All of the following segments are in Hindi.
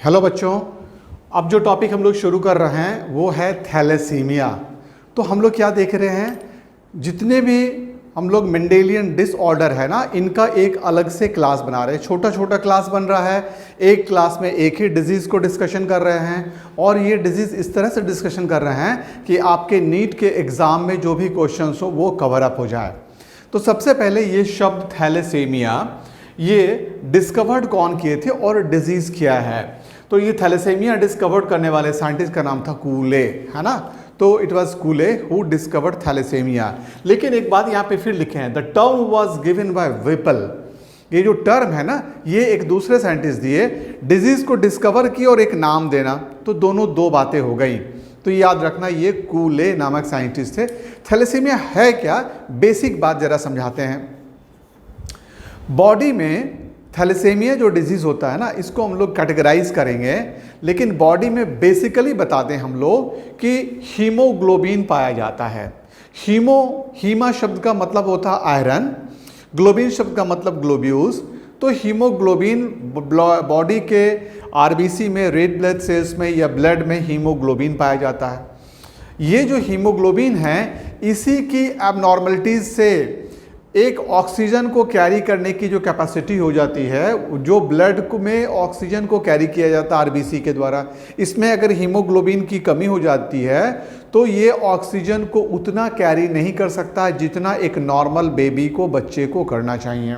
हेलो बच्चों, अब जो टॉपिक हम लोग शुरू कर रहे हैं वो है थैलेसीमिया। तो हम लोग क्या देख रहे हैं, जितने भी हम लोग मेंडेलियन डिसऑर्डर है ना, इनका एक अलग से क्लास बना रहे हैं। छोटा छोटा क्लास बन रहा है, एक क्लास में एक ही डिजीज़ को डिस्कशन कर रहे हैं। और ये डिजीज़ इस तरह से डिस्कशन कर रहे हैं कि आपके नीट के एग्ज़ाम में जो भी क्वेश्चंस हो वो कवर अप हो जाए। तो सबसे पहले ये शब्द थैलेसीमिया ये डिस्कवर्ड कौन किए थे और डिजीज़ क्या है। तो ये थैलेसीमिया डिस्कवर्ड करने वाले साइंटिस्ट का नाम था कूले, है ना। तो it was Cooley who discovered thalassaemia. लेकिन एक बात यहाँ पे फिर लिखे हैं, the term was given by Whipple. ये जो टर्म है ना, ये एक दूसरे साइंटिस्ट दिए, डिजीज को डिस्कवर की और एक नाम देना, तो दोनों दो बातें हो गई। तो याद रखना, ये कूले नामक साइंटिस्ट थे। थैलेसीमिया है क्या, बेसिक बात जरा समझाते हैं। बॉडी में थैलेसीमिया जो डिजीज़ होता है ना, इसको हम लोग कैटेगराइज करेंगे, लेकिन बॉडी में बेसिकली बता दें हम लोग कि हीमोग्लोबिन पाया जाता है। हीमा शब्द का मतलब होता है आयरन, ग्लोबिन शब्द का मतलब ग्लोब्यूल्स। तो हीमोग्लोबिन बॉडी के आरबीसी में, रेड ब्लड सेल्स में या ब्लड में हीमोग्लोबिन पाया जाता है। ये जो हीमोग्लोबिन है, इसी की एबनॉर्मलिटीज से एक ऑक्सीजन को कैरी करने की जो कैपेसिटी हो जाती है, जो ब्लड में ऑक्सीजन को कैरी किया जाता है आरबीसी के द्वारा, इसमें अगर हीमोग्लोबिन की कमी हो जाती है तो ये ऑक्सीजन को उतना कैरी नहीं कर सकता जितना एक नॉर्मल बेबी को, बच्चे को करना चाहिए।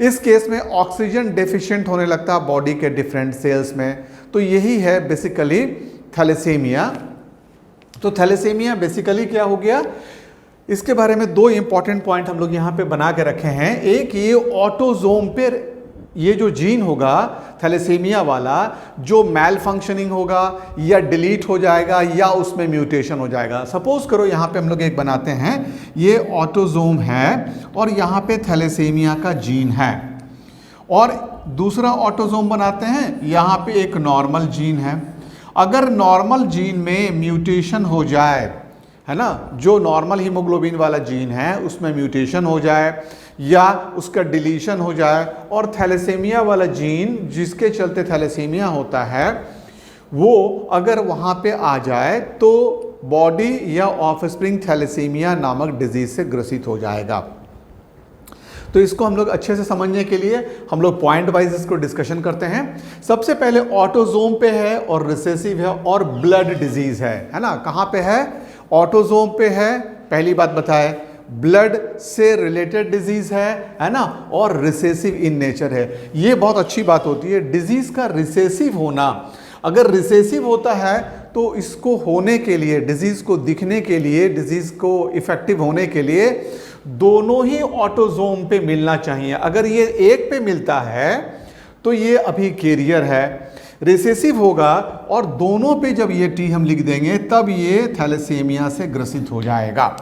इस केस में ऑक्सीजन डेफिशिएंट होने लगता है बॉडी के डिफरेंट सेल्स में। तो यही है बेसिकली थैलेसीमिया। तो थैलेसीमिया बेसिकली क्या हो गया, इसके बारे में दो इंपॉर्टेंट पॉइंट हम लोग यहाँ पे बना के रखे हैं। एक, ये ऑटोजोम पे ये जो जीन होगा थैलेसीमिया वाला, जो मैल फंक्शनिंग होगा या डिलीट हो जाएगा या उसमें म्यूटेशन हो जाएगा। सपोज करो यहाँ पे हम लोग एक बनाते हैं, ये ऑटोजोम है और यहाँ पे थैलेसीमिया का जीन है, और दूसरा ऑटोजोम बनाते हैं, यहाँ पे एक नॉर्मल जीन है। अगर नॉर्मल जीन में म्यूटेशन हो जाए, है ना, जो नॉर्मल हीमोग्लोबिन वाला जीन है उसमें म्यूटेशन हो जाए या उसका डिलीशन हो जाए, और थैलेसीमिया वाला जीन जिसके चलते थैलेसीमिया होता है वो अगर वहाँ पे आ जाए, तो बॉडी या ऑफस्प्रिंग थैलेसीमिया नामक डिजीज से ग्रसित हो जाएगा। तो इसको हम लोग अच्छे से समझने के लिए हम लोग पॉइंट वाइज इसको डिस्कशन करते हैं। सबसे पहले ऑटोजोम पे है और रिसेसिव है और ब्लड डिजीज है ना। कहाँ पे है, ऑटोजोम पे है, पहली बात बताए, ब्लड से रिलेटेड डिजीज है ना, और रिसेसिव इन नेचर है। ये बहुत अच्छी बात होती है, डिजीज का रिसेसिव होना। अगर रिसेसिव होता है तो इसको होने के लिए, डिजीज को दिखने के लिए, डिजीज को इफेक्टिव होने के लिए दोनों ही ऑटोजोम पे मिलना चाहिए। अगर ये एक पे मिलता है तो ये अभी कैरियर है। रिसेसिव होगा और दोनों पे जब ये टी हम लिख देंगे तब ये थैलेसीमिया से ग्रसित हो जाएगा।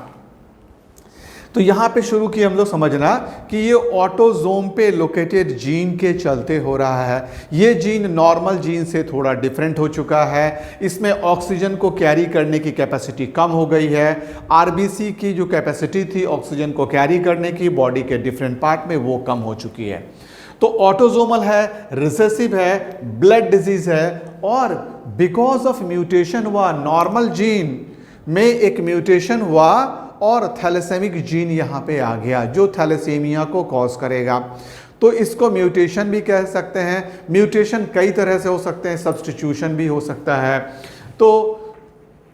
तो यहाँ पे शुरू किए हम लोग समझना कि ये ऑटोजोम पे लोकेटेड जीन के चलते हो रहा है। ये जीन नॉर्मल जीन से थोड़ा डिफरेंट हो चुका है, इसमें ऑक्सीजन को कैरी करने की कैपेसिटी कम हो गई है। आरबीसी की जो कैपेसिटी थी ऑक्सीजन को कैरी करने की बॉडी के डिफरेंट पार्ट में, वो कम हो चुकी है। तो ऑटोजोमल है, रिसेसिव है, ब्लड डिजीज है, और बिकॉज ऑफ म्यूटेशन हुआ, नॉर्मल जीन में एक म्यूटेशन हुआ और थैलेसेमिक जीन यहाँ पे आ गया जो थैलेसीमिया को कॉज करेगा। तो इसको म्यूटेशन भी कह सकते हैं। म्यूटेशन कई तरह से हो सकते हैं, सब्स्टिट्यूशन भी हो सकता है, तो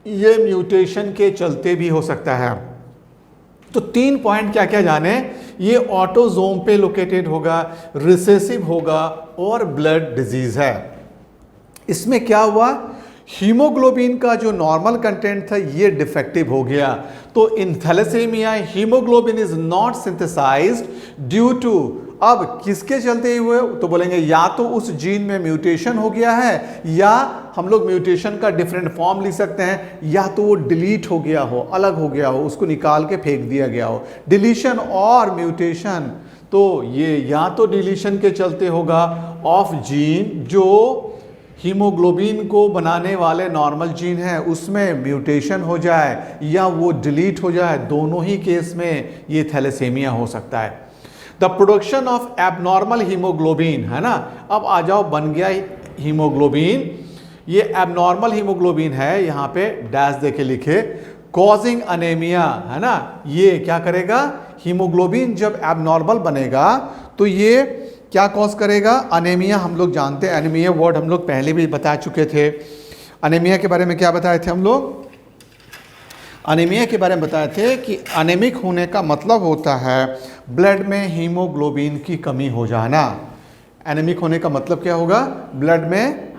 ये म्यूटेशन के चलते भी हो सकता है। तो 3 पॉइंट क्या क्या जाने, ये ऑटोजोम पे लोकेटेड होगा, रिसेसिव होगा और ब्लड डिजीज है। इसमें क्या हुआ, हीमोग्लोबिन का जो नॉर्मल कंटेंट था ये डिफेक्टिव हो गया। तो in thalassaemia haemoglobin is not synthesised due to, अब किसके चलते हुए, तो बोलेंगे या तो उस जीन में म्यूटेशन हो गया है, या हम लोग म्यूटेशन का डिफरेंट फॉर्म लिख सकते हैं, या तो वो डिलीट हो गया हो, अलग हो गया हो, उसको निकाल के फेंक दिया गया हो। डिलीशन और म्यूटेशन, तो ये या तो डिलीशन के चलते होगा ऑफ जीन, जो हीमोग्लोबिन को बनाने वाले नॉर्मल जीन है उसमें म्यूटेशन हो जाए या वो डिलीट हो जाए, दोनों ही केस में ये थैलेसीमिया हो सकता है। The production of abnormal haemoglobin, है ना। अब आ जाओ, बन गया हीमोग्लोबिन, ये एबनॉर्मल हीमोग्लोबिन है, यहाँ पे डैश देके लिखे, कॉजिंग अनेमिया, है ना। ये क्या करेगा, हीमोग्लोबिन जब एबनॉर्मल बनेगा तो ये क्या कॉज करेगा, अनेमिया। हम लोग जानते हैं अनेमिया वर्ड हम लोग पहले भी बता चुके थे। अनेमिया के बारे में क्या बताए थे हम लोग, अनेमिया के बारे में बताए थे कि अनेमिक होने का मतलब होता है ब्लड में हीमोग्लोबिन की कमी हो जाना। एनेमिक होने का मतलब क्या होगा, ब्लड में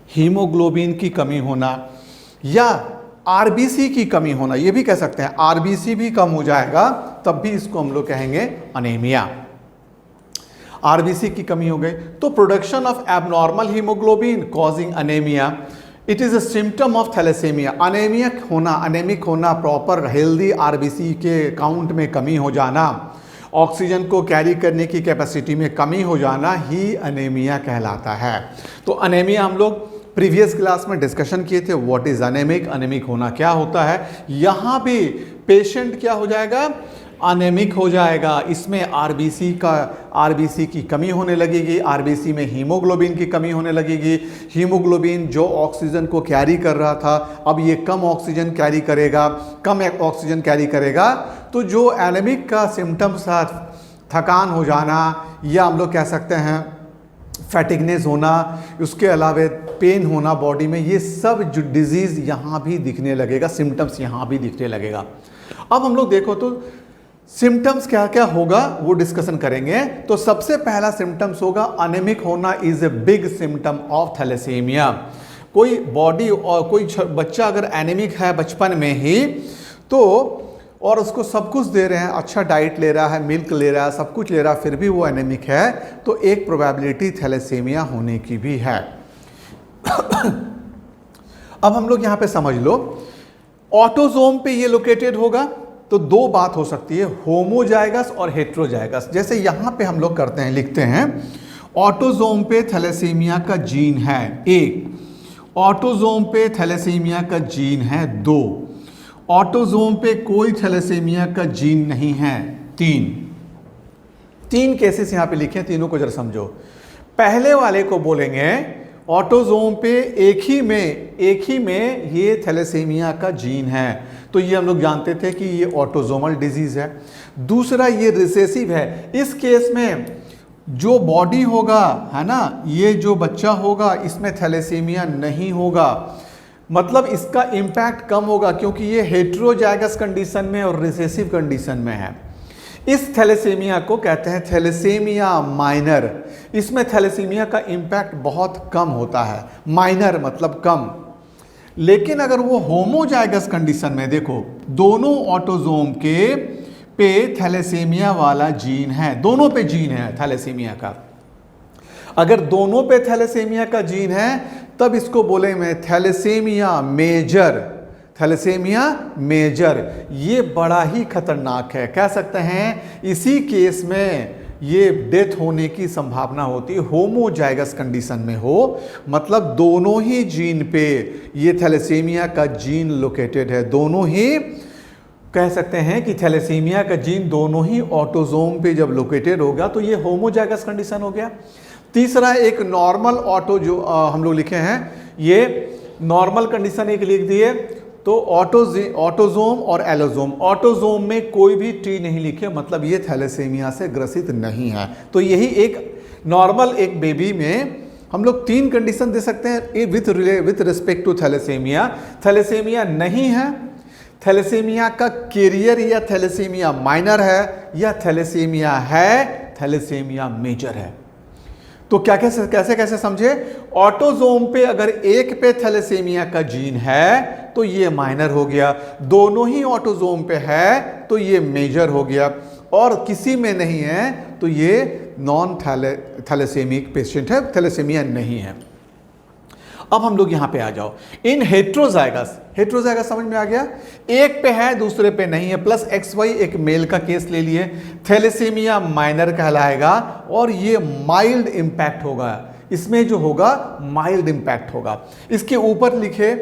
हीमोग्लोबिन की कमी होना या आरबीसी की कमी होना, ये भी कह सकते हैं। आरबीसी भी कम हो जाएगा तब भी इसको हम लोग कहेंगे अनेमिया। आरबीसी की कमी हो गई तो production of abnormal haemoglobin causing anaemia, it is a symptom of thalassaemia. Anaemia होना, अनेमिक होना, प्रॉपर हेल्दी आरबीसी के काउंट में कमी हो जाना, ऑक्सीजन को कैरी करने की कैपेसिटी में कमी हो जाना ही अनेमिया कहलाता है। तो अनेमिया हम लोग प्रीवियस क्लास में डिस्कशन किए थे, व्हाट इज अनेमिक, अनेमिक होना क्या होता है। यहाँ भी पेशेंट क्या हो जाएगा, अनेमिक हो जाएगा। इसमें आरबीसी की कमी होने लगेगी, आरबीसी में हीमोग्लोबिन की कमी होने लगेगी। हीमोग्लोबिन जो ऑक्सीजन को कैरी कर रहा था अब ये कम ऑक्सीजन कैरी करेगा, कम ऑक्सीजन कैरी करेगा। तो जो एनेमिक का सिम्टम्स था, थकान हो जाना या हम लोग कह सकते हैं फैटिगनेस होना, उसके अलावा पेन होना बॉडी में, ये सब जो डिजीज़ यहाँ भी दिखने लगेगा, सिम्टम्स यहाँ भी दिखने लगेगा। अब हम लोग देखो तो सिम्टम्स क्या क्या होगा वो डिस्कशन करेंगे। तो सबसे पहला सिम्टम्स होगा अनेमिक होना is a big symptom of thalassaemia. कोई बॉडी और कोई बच्चा अगर एनेमिक है बचपन में ही तो, और उसको सब कुछ दे रहे हैं, अच्छा डाइट ले रहा है, मिल्क ले रहा है, सब कुछ ले रहा है, फिर भी वो एनेमिक है, तो एक प्रोबेबिलिटी थैलेसीमिया होने की भी है। अब हम लोग यहाँ पे समझ लो, ऑटोजोम पे ये लोकेटेड होगा तो दो बात हो सकती है, होमोजाइगस और हेट्रोजाइगस। जैसे यहाँ पे हम लोग करते हैं, लिखते हैं ऑटोजोम पे थैलेसीमिया का जीन है 1, ऑटोजोम पे थैलेसीमिया का जीन है 2, ऑटोजोम पे कोई थैलेसीमिया का जीन नहीं है 3 केसेस यहाँ पे लिखे, तीनों को जरा समझो। पहले वाले को बोलेंगे ऑटोजोम पे एक ही में ये थैलेसीमिया का जीन है, तो ये हम लोग जानते थे कि ये ऑटोजोमल डिजीज है। दूसरा ये रिसेसिव है, इस केस में जो बॉडी होगा, है ना, ये जो बच्चा होगा इसमें थैलेसीमिया नहीं होगा, मतलब इसका इम्पैक्ट कम होगा क्योंकि ये हेट्रोजाइगस कंडीशन में और रिसेसिव कंडीशन में है। इस थैलेसीमिया को कहते हैं थैलेसीमिया माइनर। इसमें थैलेसीमिया का इम्पैक्ट बहुत कम होता है, माइनर मतलब कम। लेकिन अगर वो होमोजाइगस कंडीशन में, देखो दोनों ऑटोजोम के पे थैलेसीमिया वाला जीन है, दोनों पे जीन है थैलेसीमिया का, अगर दोनों पे थैलेसीमिया का जीन है तब इसको बोले मैं थैलेसीमिया मेजर। थैलेसीमिया मेजर ये बड़ा ही खतरनाक है, कह सकते हैं इसी केस में ये डेथ होने की संभावना होती है, होमोजाइगस कंडीशन में हो, मतलब दोनों ही जीन पे ये थैलेसीमिया का जीन लोकेटेड है, दोनों ही कह सकते हैं कि थैलेसीमिया का जीन दोनों ही ऑटोजोम पे जब लोकेटेड होगा तो ये होमोजाइगस कंडीशन हो गया। तीसरा एक नॉर्मल ऑटो जो हम लोग लिखे हैं, ये नॉर्मल कंडीशन एक लिख दिए, तो ऑटोजोम और एलोजोम, ऑटोजोम में कोई भी टी नहीं लिखे, मतलब ये थैलेसीमिया से ग्रसित नहीं है। तो यही एक नॉर्मल एक बेबी में हम लोग 3 कंडीशन दे सकते हैं with respect to thalassaemia. Thalassaemia नहीं है, थैलेसीमिया का कैरियर या थैलेसीमिया माइनर है, या थैलेसीमिया है, थैलेसीमिया मेजर है। तो क्या कैसे समझे, ऑटोजोम पे अगर एक पे थैलेसीमिया का जीन है तो ये माइनर हो गया, दोनों ही ऑटोजोम पे है तो ये मेजर हो गया, और किसी में नहीं है तो ये नॉन थैलेसेमिक पेशेंट है, थैलेसीमिया नहीं है। अब हम लोग यहां पे आ जाओ, इन हेट्रोजाइगस समझ में आ गया, एक पे है दूसरे पे नहीं है, प्लस XY एक मेल का केस ले लिए, थैलेसीमिया माइनर कहलाएगा और ये माइल्ड इंपैक्ट होगा, इसमें जो होगा माइल्ड इंपैक्ट होगा। इसके ऊपर लिखे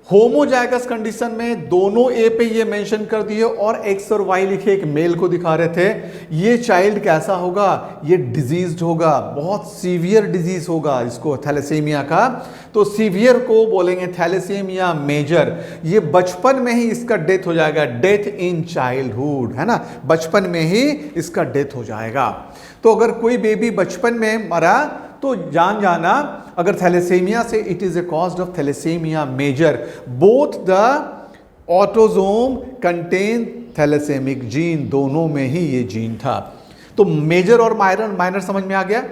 होमोजाइगस कंडीशन में दोनों ए पे ये मेंशन कर दिए और एक्स और वाई लिखे, एक मेल को दिखा रहे थे। ये चाइल्ड कैसा होगा, ये डिजीज्ड होगा, बहुत सीवियर डिजीज होगा इसको थैलेसीमिया का। तो सीवियर को बोलेंगे थैलेसीमिया मेजर। ये बचपन में ही इसका डेथ हो जाएगा, डेथ इन चाइल्डहुड, है ना, बचपन में ही इसका डेथ हो जाएगा। तो अगर कोई बेबी बचपन में मरा तो जान जाना अगर थैलेसीमिया से, it is a cause of thalassaemia major. Both the autosome contain thalassaemic gene, दोनों में ही ये जीन था। तो मेजर और माइनर समझ में आ गया।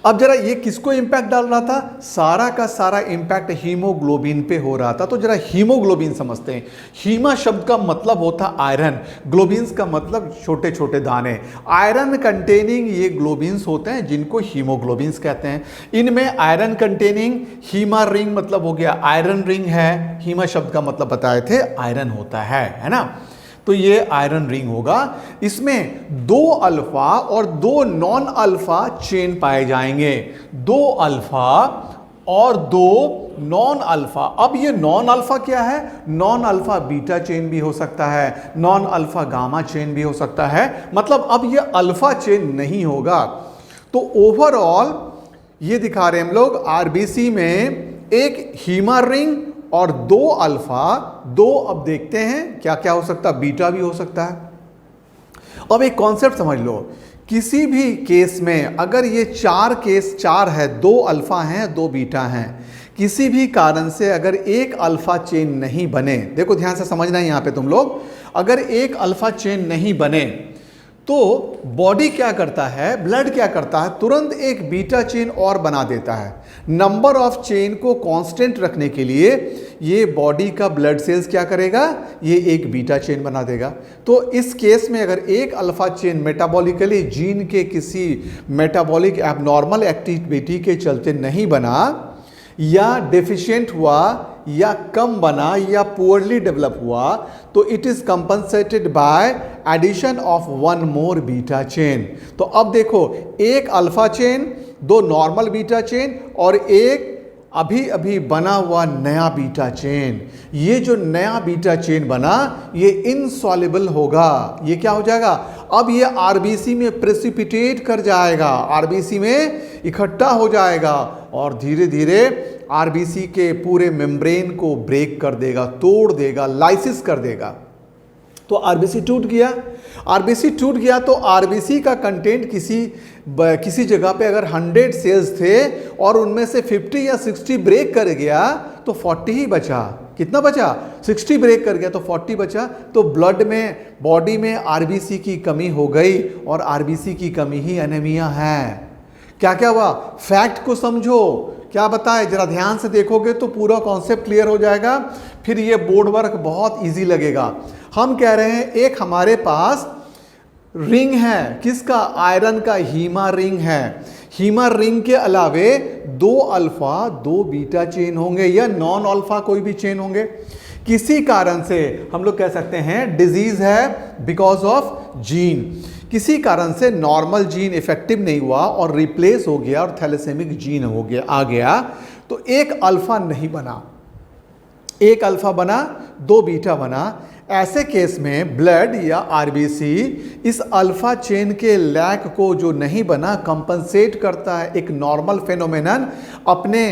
अब जरा ये किसको इंपैक्ट डाल रहा था, सारा का सारा इंपैक्ट हीमोग्लोबिन पे हो रहा था। तो जरा हीमोग्लोबिन समझते हैं। हीमा शब्द का मतलब होता आयरन, ग्लोबिन्स का मतलब छोटे छोटे दाने। आयरन कंटेनिंग ये ग्लोबिन्स होते हैं जिनको हीमोग्लोबिन्स कहते हैं। इनमें आयरन कंटेनिंग हीमा रिंग मतलब हो गया आयरन रिंग है। हीमा शब्द का मतलब बताए थे आयरन होता है ना। तो ये आयरन रिंग होगा। इसमें 2 अल्फा और 2 नॉन अल्फा चेन पाए जाएंगे, 2 अल्फा और 2 नॉन अल्फा। अब ये नॉन अल्फा क्या है, नॉन अल्फा बीटा चेन भी हो सकता है, नॉन अल्फा गामा चेन भी हो सकता है। मतलब अब ये अल्फा चेन नहीं होगा। तो ओवरऑल ये दिखा रहे हैं हम लोग आरबीसी में एक हीमा रिंग और 2 अल्फा, 2 अब देखते हैं क्या क्या हो सकता है, बीटा भी हो सकता है। अब एक कॉन्सेप्ट समझ लो, किसी भी केस में अगर ये 4 केस 4 है, 2 अल्फा हैं 2 बीटा हैं, किसी भी कारण से अगर एक अल्फा चेन नहीं बने, देखो ध्यान से समझना है यहाँ पे तुम लोग, अगर एक अल्फा चेन नहीं बने तो बॉडी क्या करता है, ब्लड क्या करता है, तुरंत एक बीटा चेन और बना देता है। नंबर ऑफ चेन को कांस्टेंट रखने के लिए ये बॉडी का ब्लड सेल्स क्या करेगा, ये एक बीटा चेन बना देगा। तो इस केस में अगर एक अल्फा चेन मेटाबॉलिकली जीन के किसी मेटाबॉलिक एबनॉर्मल एक्टिविटी के चलते नहीं बना, या डेफिशिएंट हुआ, या कम बना, या पुअरली डेवलप हुआ, तो it is compensated by addition of 1 more beta chain. तो अब देखो, एक alpha chain, 2 normal beta chain और एक अभी अभी बना हुआ नया बीटा चेन। ये जो नया बीटा चेन बना ये इनसॉल्युबल होगा। ये क्या हो जाएगा, अब ये आरबीसी में प्रेसिपिटेट कर जाएगा, आरबीसी में इकट्ठा हो जाएगा और धीरे धीरे आरबीसी के पूरे मेम्ब्रेन को ब्रेक कर देगा, तोड़ देगा, लाइसिस कर देगा। तो आरबीसी टूट गया। आरबीसी टूट गया तो आरबीसी का कंटेंट किसी जगह पे अगर 100 सेल्स थे और उनमें से 50 या 60 ब्रेक कर गया तो 40 ही बचा। कितना बचा, 60 ब्रेक कर गया तो 40 बचा। तो ब्लड में, बॉडी में आरबीसी की कमी हो गई और आरबीसी की कमी ही एनीमिया है। क्या क्या हुआ, फैक्ट को समझो, क्या बताए, जरा ध्यान से देखोगे तो पूरा कॉन्सेप्ट क्लियर हो जाएगा। फिर ये बोर्ड वर्क बहुत इजी लगेगा। हम कह रहे हैं एक हमारे पास रिंग है, किसका, आयरन का, हीमा रिंग है। हीमा रिंग के अलावे 2 अल्फा 2 बीटा चेन होंगे या नॉन अल्फा कोई भी चेन होंगे। किसी कारण से हम लोग कह सकते हैं डिजीज है बिकॉज ऑफ जीन, किसी कारण से नॉर्मल जीन इफेक्टिव नहीं हुआ और रिप्लेस हो गया और थैलेसेमिक जीन हो गया, आ गया, तो एक अल्फा नहीं बना, एक अल्फा बना, 2 बीटा बना। ऐसे केस में ब्लड या आरबीसी इस अल्फा चेन के लैक को जो नहीं बना कंपनसेट करता है, एक नॉर्मल फेनोमेनन अपने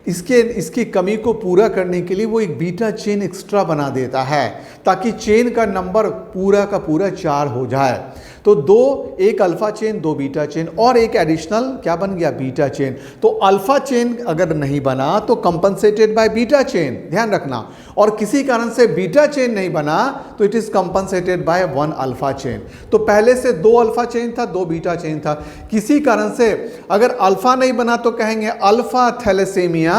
इसकी कमी को पूरा करने के लिए वो एक बीटा चेन एक्स्ट्रा बना देता है ताकि चेन का नंबर पूरा का पूरा 4 हो जाए। तो 2, एक अल्फा चेन, 2 बीटा चेन और एक एडिशनल क्या बन गया, बीटा चेन। तो अल्फा चेन अगर नहीं बना तो कंपनसेटेड बाय बीटा चेन, ध्यान रखना। और किसी कारण से बीटा चेन नहीं बना तो it is compensated by 1 alpha chain. तो पहले से 2 अल्फा चेन था, 2 बीटा चेन था। किसी कारण से अगर अल्फा नहीं बना तो कहेंगे अल्फा थैलेसेमिया,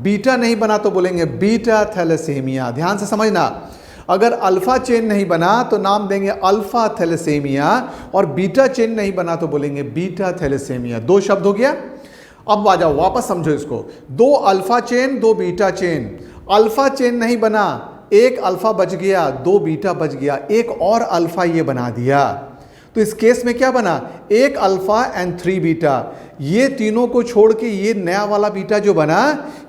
बीटा नहीं बना तो बोलेंगे बीटा थैलेसेमिया। ध्यान से समझना, अगर अल्फा चेन नहीं बना तो नाम देंगे अल्फा थैलेसेमिया और बीटा चेन नहीं बना तो बोलेंगे बीटा थैलेसेमिया। 2 शब्द हो गया। अब आ जाओ वापस समझो इसको, 2 alpha chain 2 beta chain, alpha chain नहीं बना, एक अल्फा बच गया, 2 बीटा बच गया, एक और अल्फा ये बना दिया। तो इस केस में क्या बना, एक अल्फा एंड 3 बीटा। ये तीनों को छोड़ के ये नया वाला बीटा जो बना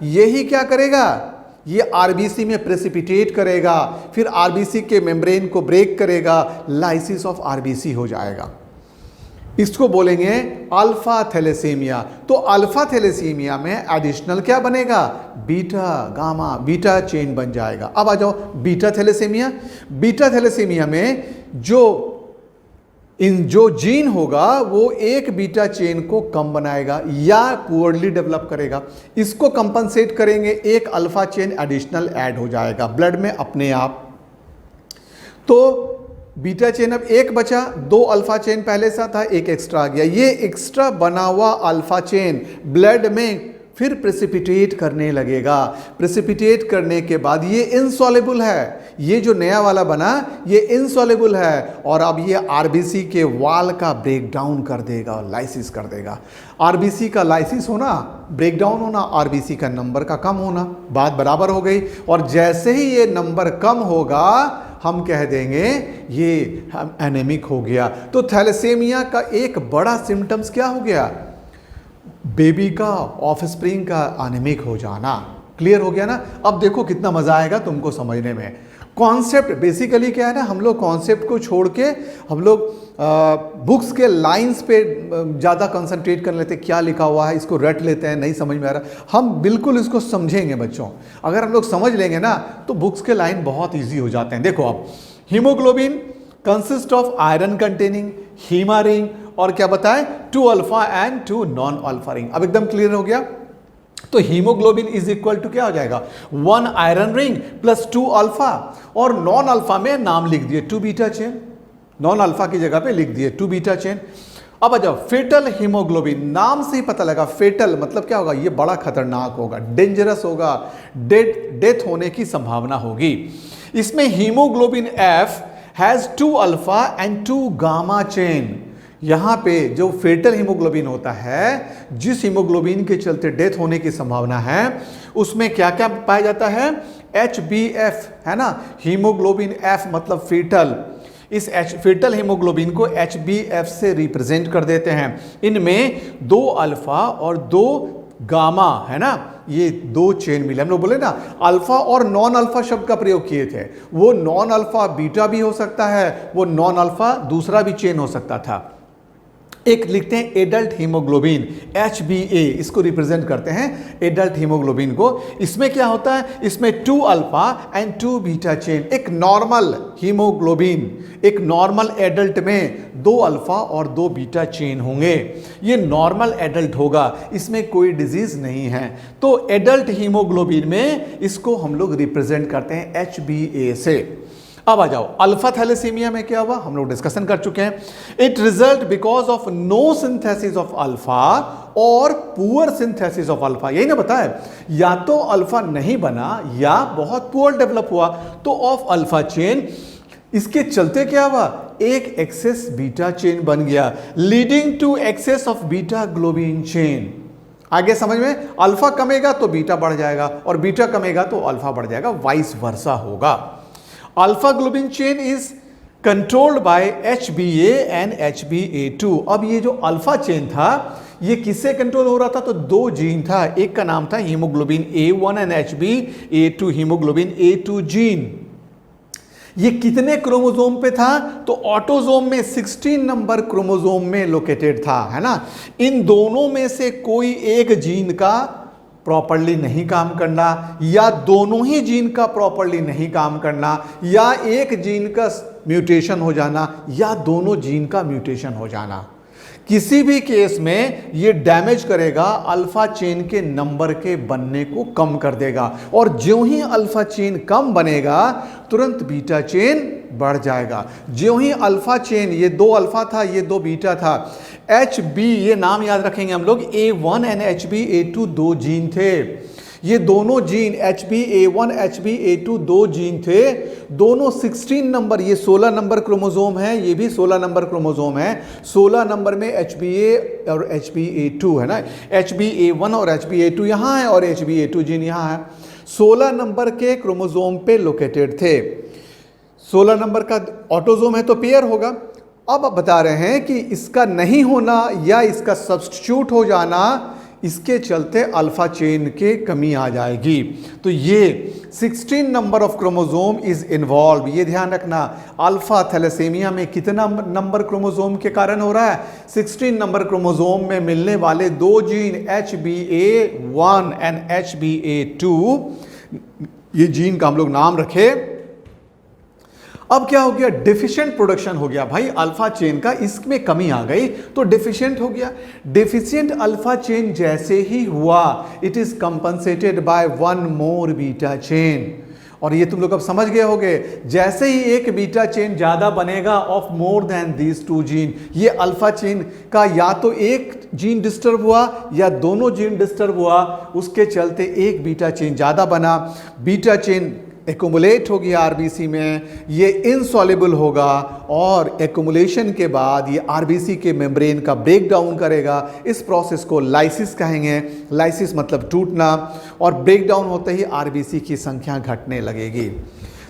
यही क्या करेगा, ये आरबीसी में प्रेसिपिटेट करेगा, फिर आरबीसी के मेम्ब्रेन को ब्रेक करेगा, लाइसिस ऑफ आरबीसी हो जाएगा। इसको बोलेंगे अल्फा थैलेसीमिया। तो अल्फा थैलेसीमिया में एडिशनल क्या बनेगा, बीटा गामा, बीटा चेन बन जाएगा। अब आ जाओ बीटा थैलेसीमिया। बीटा थैलेसीमिया में जो जीन होगा वो एक बीटा चेन को कम बनाएगा या पुअरली डेवलप करेगा। इसको कंपनसेट करेंगे, एक अल्फा चेन एडिशनल ऐड हो जाएगा ब्लड में अपने आप। तो बीटा चेन अब एक बचा, 2 अल्फा चेन पहले से था, एक एक्स्ट्रा आ गया। ये एक्स्ट्रा बना हुआ अल्फा चेन ब्लड में फिर प्रेसिपिटेट करने लगेगा। प्रेसिपिटेट करने के बाद ये इनसॉल्युबल है, ये जो नया वाला बना ये इनसॉल्युबल है, और अब ये आरबीसी के वाल का ब्रेक डाउन कर देगा, लाइसिस कर देगा। आरबीसी का लाइसिस होना, ब्रेक डाउन होना, आरबीसी का नंबर का कम होना, बात बराबर हो गई। और जैसे ही ये नंबर कम होगा हम कह देंगे ये एनेमिक हो गया। तो थैलेसीमिया का एक बड़ा सिम्टम्स क्या हो गया, बेबी का, ऑफस्प्रिंग का एनेमिक हो जाना। क्लियर हो गया ना। अब देखो कितना मजा आएगा तुमको समझने में। कॉन्सेप्ट बेसिकली क्या है ना, हम लोग कॉन्सेप्ट को छोड़ के हम लोग बुक्स के लाइंस पे ज़्यादा कंसंट्रेट कर लेते, क्या लिखा हुआ है इसको रट लेते हैं, नहीं समझ में आ रहा। हम बिल्कुल इसको समझेंगे बच्चों, अगर हम लोग समझ लेंगे ना तो बुक्स के लाइन बहुत ईजी हो जाते हैं। देखो अब haemoglobin consist of iron containing, Hima ring, और क्या बताएं 2 alpha and 2 non alpha ring. अब एकदम क्लियर हो गया। तो हीमोग्लोबिन इज इक्वल टू क्या हो जाएगा, 1 आयरन रिंग प्लस 2 अल्फा, और नॉन अल्फा में नाम लिख दिए 2 बीटा चेन, नॉन अल्फा की जगह पे लिख दिए 2 बीटा चेन। अब आ जाओ फेटल हीमोग्लोबिन, नाम से ही पता लगा फेटल मतलब क्या होगा, ये बड़ा खतरनाक होगा, डेंजरस होगा, डेथ होने की संभावना होगी। इसमें haemoglobin F has 2 alpha and 2 gamma chain. यहाँ पे जो फेटल हीमोग्लोबिन होता है, जिस हीमोग्लोबिन के चलते डेथ होने की संभावना है, उसमें क्या क्या पाया जाता है, HbF है ना, हीमोग्लोबिन F मतलब फेटल। इस फेटल हीमोग्लोबिन को HbF से रिप्रेजेंट कर देते हैं। इनमें 2 अल्फा और 2 गामा है ना, ये 2 चेन मिले। हम लोग बोले ना अल्फा और नॉन अल्फा शब्द का प्रयोग किए थे, वो नॉन अल्फा बीटा भी हो सकता है, वो नॉन अल्फा दूसरा भी चेन हो सकता था। एक लिखते हैं एडल्ट हीमोग्लोबिन HbA, इसको रिप्रेजेंट करते हैं एडल्ट हीमोग्लोबिन को। इसमें क्या होता है, इसमें 2 अल्फा एंड 2 बीटा चेन। एक नॉर्मल हीमोग्लोबिन, एक नॉर्मल एडल्ट में 2 अल्फा और 2 बीटा चेन होंगे। ये नॉर्मल एडल्ट होगा, इसमें कोई डिजीज नहीं है। तो एडल्ट हीमोग्लोबिन में इसको हम लोग रिप्रेजेंट करते हैं HbA से। अब आ जाओ अल्फा थैलेसीमिया में क्या हुआ, हम लोग डिस्कशन कर चुके हैं। It result because of no synthesis of alpha और पुअर सिंथेसिस ऑफ अल्फा। यही ना बताया, या तो अल्फा नहीं बना या बहुत पुअर डेवलप हुआ। तो ऑफ अल्फा चेन, इसके चलते क्या हुआ, एक एक्सेस बीटा चेन बन गया, leading to excess of beta globin chain. आगे समझ में, अल्फा कमेगा तो बीटा बढ़ जाएगा और बीटा कमेगा तो अल्फा बढ़ जाएगा, वाइस वर्सा होगा। Alpha globin chain is controlled by HbA and HbA2। अब ये जो अल्फा चेन था ये किससे कंट्रोल हो रहा था, तो 2 जीन था, एक का नाम था haemoglobin A1 and HbA2, haemoglobin A2 gene. ये कितने क्रोमोसोम पे था, तो ऑटोसोम में 16 नंबर क्रोमोसोम में लोकेटेड था, है ना। इन दोनों में से कोई एक जीन का प्रॉपर्ली नहीं काम करना, या दोनों ही जीन का प्रॉपर्ली नहीं काम करना, या एक जीन का म्यूटेशन हो जाना, या दोनों जीन का म्यूटेशन हो जाना। किसी भी केस में ये डैमेज करेगा, अल्फा चेन के नंबर के बनने को कम कर देगा, और ज्यों ही अल्फा चेन कम बनेगा तुरंत बीटा चेन बढ़ जाएगा। ज्यों ही अल्फा चेन, ये 2 अल्फा था, ये 2 बीटा था, HB, ये नाम याद रखेंगे हम लोग, A1 एंड HbA2 2 जीन थे। ये दोनों जीन HbA1 HbA2 2 जीन थे, दोनों 16 नंबर, ये 16 नंबर क्रोमोसोम है, ये भी 16 नंबर क्रोमोसोम है। 16 नंबर में HbA और HbA2 है ना, HbA1 और HbA2 यहाँ है और HbA2 जीन यहाँ है। 16 नंबर के क्रोमोसोम पे लोकेटेड थे। 16 नंबर का ऑटोसोम है तो पेयर होगा। अब बता रहे हैं कि इसका नहीं होना या इसका सब्स्टिट्यूट हो जाना, इसके चलते अल्फा चेन के कमी आ जाएगी। तो ये 16 number of chromosome is involve, ये ध्यान रखना। अल्फा थैलेसीमिया में कितना नंबर क्रोमोसोम के कारण हो रहा है? 16 नंबर क्रोमोसोम में मिलने वाले दो जीन HBA1 एंड HBA2, ये जीन का हम लोग नाम रखे। अब क्या हो गया? डेफिशिएंट प्रोडक्शन हो गया भाई अल्फा चेन का, इसमें कमी आ गई तो डेफिशिएंट हो गया। डेफिशिएंट अल्फा चेन जैसे ही हुआ, it is compensated by one more beta chain. और ये तुम लोग अब समझ गए होगे, जैसे ही एक बीटा चेन ज्यादा बनेगा of more than these two gene, ये अल्फा चेन का या तो एक जीन डिस्टर्ब हुआ या दोनों जीन डिस्टर्ब हुआ, उसके चलते एक बीटा चेन ज्यादा बना। बीटा चेन एक्युमुलेट हो गया आरबीसी में, ये इनसॉल्युबल होगा और एक्युमुलेशन के बाद ये आरबीसी के मेम्ब्रेन का ब्रेक डाउन करेगा। इस प्रोसेस को लाइसिस कहेंगे। लाइसिस मतलब टूटना, और ब्रेक डाउन होते ही आरबीसी की संख्या घटने लगेगी।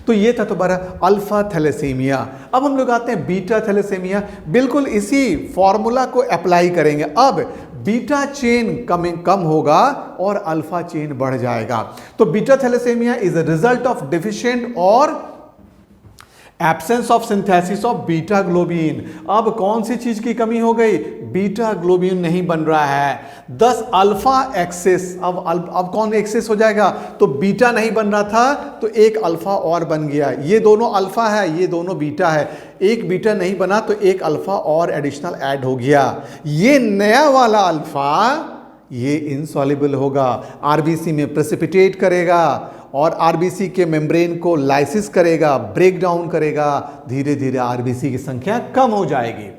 तो ये था तुम्हारा अल्फा थैलेसीमिया। अब हम लोग आते हैं बीटा थैलेसीमिया। बिल्कुल इसी फॉर्मूला को अप्लाई करेंगे। अब बीटा चेन कम होगा और अल्फा चेन बढ़ जाएगा। तो beta thalassaemia is a result of deficient और absence of synthesis of beta globin. अब कौन सी चीज की कमी हो गई? बीटा ग्लोबिन नहीं बन रहा है। 10 अल्फा एक्सेस, अब कौन एक्सेस हो जाएगा? तो बीटा नहीं बन रहा था तो एक अल्फा और बन गया। ये दोनों अल्फा है, ये दोनों बीटा है, एक बीटा नहीं बना तो एक अल्फा और एडिशनल ऐड हो गया। ये नया वाला अल्फा ये इनसॉल्युबल होगा, आरबीसी में प्रेसिपिटेट करेगा और आरबीसी के मेम्ब्रेन को लाइसिस करेगा, ब्रेक डाउन करेगा। धीरे धीरे आरबीसी की संख्या कम हो जाएगी।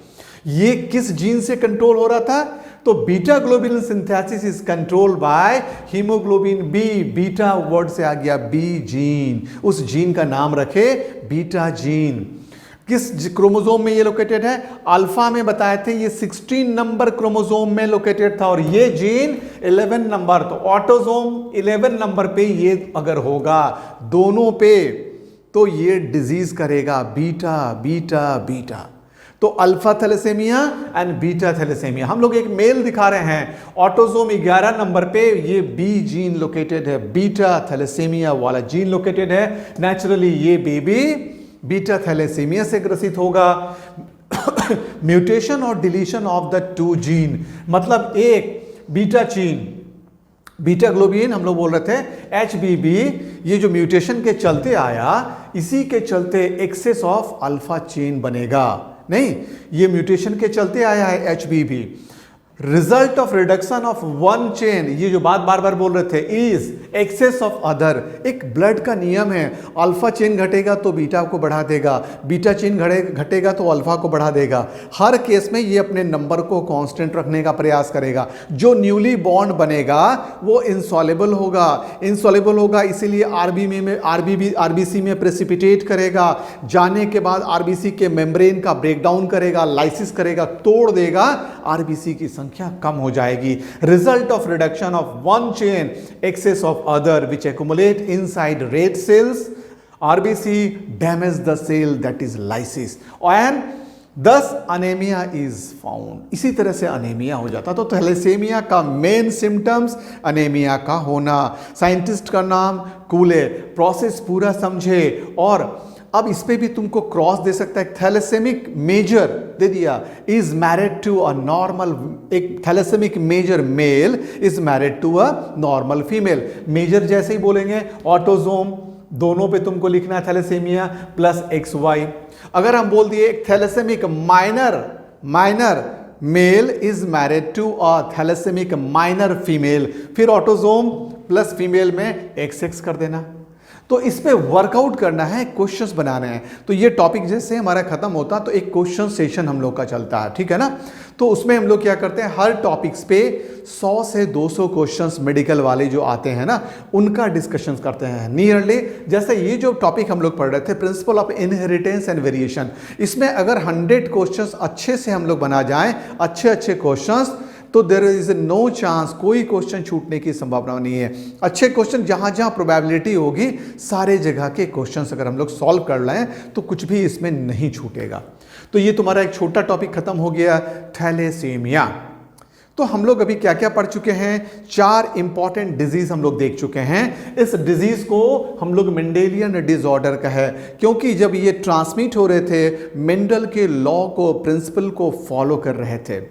ये किस जीन से कंट्रोल हो रहा था? तो beta globin synthesis is control by haemoglobin B. Beta word से आ गया बी जीन, उस जीन का नाम रखे बीटा जीन। किस क्रोमोसोम में ये लोकेटेड है? अल्फा में बताए थे ये 16 नंबर क्रोमोसोम में लोकेटेड था और ये जीन 11 नंबर। तो ऑटोसोम 11 नंबर पे ये अगर होगा दोनों पे तो ये डिजीज करेगा बीटा बीटा बीटा। तो alpha thalassaemia and beta thalassaemia. हम लोग एक मेल दिखा रहे हैं, ऑटोसोम 11 नंबर पे ये बी जीन लोकेटेड है, बीटा थैलेसीमिया वाला जीन लोकेटेड है। नेचुरली ये बेबी बीटा थैलेसीमिया से ग्रसित होगा। म्यूटेशन और deletion of the two gene, मतलब एक बीटा चीन, बीटा ग्लोबिन हम लोग बोल रहे थे HBB, ये जो म्यूटेशन के चलते आया, इसी के चलते एक्सेस ऑफ अल्फा चेन बनेगा। नहीं, ये म्यूटेशन के चलते आया है HBB। Result of reduction of one chain, ये जो बात बार बार बोल रहे थे, इज एक्सेस ऑफ अदर। एक ब्लड का नियम है, अल्फा चेन घटेगा तो बीटा को बढ़ा देगा, बीटा चेन घटेगा तो अल्फा को बढ़ा देगा। हर केस में ये अपने नंबर को कांस्टेंट रखने का प्रयास करेगा। जो न्यूली बॉन्ड बनेगा वो इनसॉल्युबल होगा, इनसॉल्युबल होगा इसीलिए आरबीसी में प्रेसिपिटेट करेगा। जाने के बाद आरबीसी के मेम्ब्रेन का ब्रेकडाउन करेगा, लाइसिस करेगा, तोड़ देगा, आरबीसी की संख्या कम हो जाएगी। Result of reduction of one chain, excess of other which accumulate inside red cells, RBC damage the cell that is lysis and thus anaemia is found. इसी तरह से अनेमिया हो जाता। तो थैलेसीमिया का मेन सिम्टम्स अनेमिया का होना। साइंटिस्ट का नाम कूले, प्रोसेस पूरा समझे। और अब इस पे भी तुमको क्रॉस दे सकता है। थैलेसेमिक मेजर दे दिया, is married to a normal, एक thalassaemic major male is married to a normal female. Major जैसे ही बोलेंगे ऑटोसोम, दोनों पे तुमको लिखना है थैलेसीमिया प्लस XY। अगर हम बोल दिए thalassaemic minor male is married to a thalassaemic minor female, फिर ऑटोसोम प्लस फीमेल में XX कर देना। तो इस पे वर्कआउट करना है, क्वेश्चंस बनाने हैं। तो ये टॉपिक जैसे हमारा खत्म होता तो एक क्वेश्चन सेशन हम लोग का चलता है, ठीक है ना। तो उसमें हम लोग क्या करते हैं, हर टॉपिक्स पे 100 से 200 क्वेश्चंस मेडिकल वाले जो आते हैं ना, उनका डिस्कशन करते हैं नियरली। जैसे ये जो टॉपिक हम लोग पढ़ रहे थे, principle of inheritance and variation, इसमें अगर 100 क्वेश्चंस अच्छे से हम लोग बना जाएं, अच्छे क्वेश्चंस, तो देयर इज नो चांस, कोई क्वेश्चन छूटने की संभावना नहीं है। अच्छे क्वेश्चन जहां जहां प्रोबेबिलिटी होगी, सारे जगह के क्वेश्चंस अगर हम लोग सॉल्व कर लें तो कुछ भी इसमें नहीं छूटेगा। तो ये तुम्हारा एक छोटा टॉपिक खत्म हो गया, थैलेसीमिया। तो हम लोग अभी क्या क्या पढ़ चुके हैं, 4 इंपॉर्टेंट डिजीज हम लोग देख चुके हैं। इस डिजीज को हम लोग मेंडेलियन डिसऑर्डर का है, क्योंकि जब ये ट्रांसमिट हो रहे थे मेंडल के लॉ को, प्रिंसिपल को फॉलो कर रहे थे।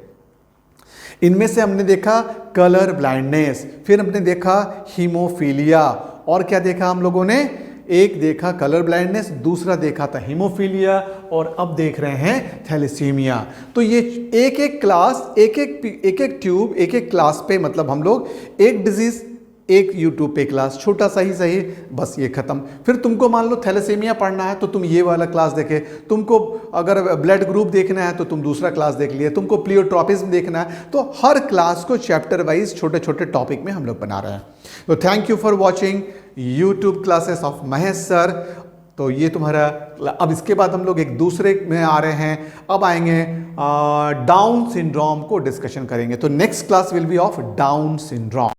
इनमें से हमने देखा कलर ब्लाइंडनेस, फिर हमने देखा हीमोफीलिया, और क्या देखा हम लोगों ने, एक देखा कलर ब्लाइंडनेस, दूसरा देखा था हीमोफीलिया, और अब देख रहे हैं थैलेसीमिया। तो ये एक एक क्लास, एक एक ट्यूब, एक एक क्लास पे, मतलब हम लोग एक डिजीज एक यूट्यूब पे क्लास, छोटा सा ही सही, बस ये खत्म। फिर तुमको मान लो थैलेसीमिया पढ़ना है तो तुम ये वाला क्लास देखे, तुमको अगर ब्लड ग्रुप देखना है तो तुम दूसरा क्लास देख लिए, तुमको प्लियोट्रॉपिज्म देखना है, तो हर क्लास को चैप्टर वाइज छोटे छोटे टॉपिक में हम लोग बना रहे हैं। तो thank you for watching YouTube classes of Mahesh sir. तो ये तुम्हारा, अब इसके बाद हम लोग एक दूसरे में आ रहे हैं, अब आएंगे डाउन सिंड्रोम को डिस्कशन करेंगे। तो next class will be of down syndrome.